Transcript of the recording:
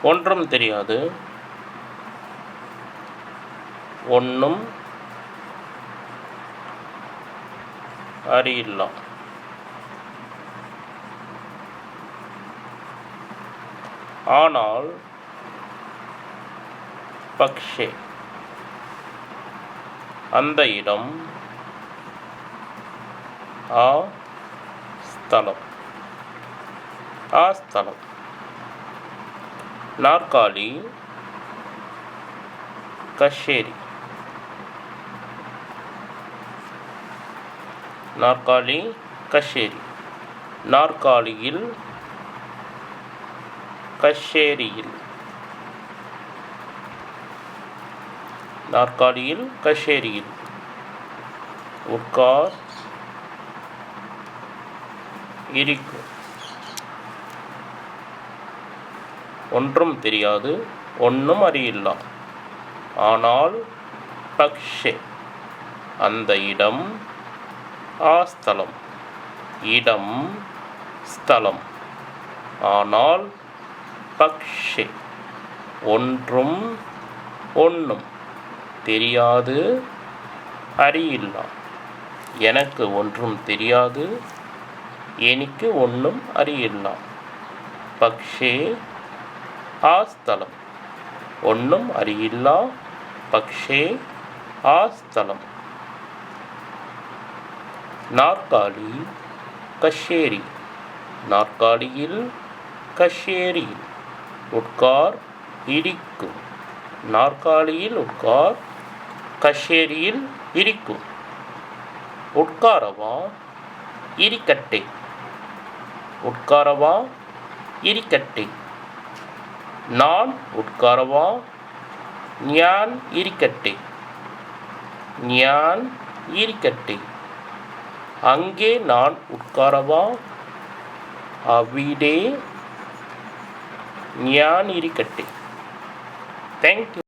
ஒன்றும் தெரியாது, ஒன்றும் அறியில்லா. ஆனால் பக்ஷே அந்த இடம், ஆ ஸ்தலம், ஆ ஸ்தலம். நாற்காலி கஷேரி, நாற்காலி கஷேரி. நாற்காலியில் கஷேரியில், நாற்காலியில் கஷேரியில். உட்கார் இருக்கு. ஒன்றும் தெரியாது, ஒன்றும் அறியில்லா. ஆனால் பக்ஷே அந்த இடம், ஆ ஸ்தலம், இடம் ஸ்தலம். ஆனால் பக்ஷே ஒன்றும், ஒன்றும் தெரியாது, அறியில்லா. எனக்கு ஒன்றும் தெரியாது, எனக்கு ஒன்றும் அறியில்லா. பக்ஷே ஆ ஸ்தலம், ஒன்றும் அறியில்லா. பக்ஷே ஆ ஸ்தலம். நாற்காலி கஷேரி, நாற்காலியில் கஷேரியில். உட்கார் இடிக்கும், நாற்காலியில் உட்கார், கஷேரியில் இருக்கும். உட்காரவா இரிக்கட்டே, உட்காரவா இரிக்கட்டே. நான் உட்காரவா ஞான் இரிக்கட்டே, ஞான் இரிக்கட்டே. அங்கே நான் உட்காரவா அவிடே ஞான் இரிக்கட்டே. தேங்க்யூ.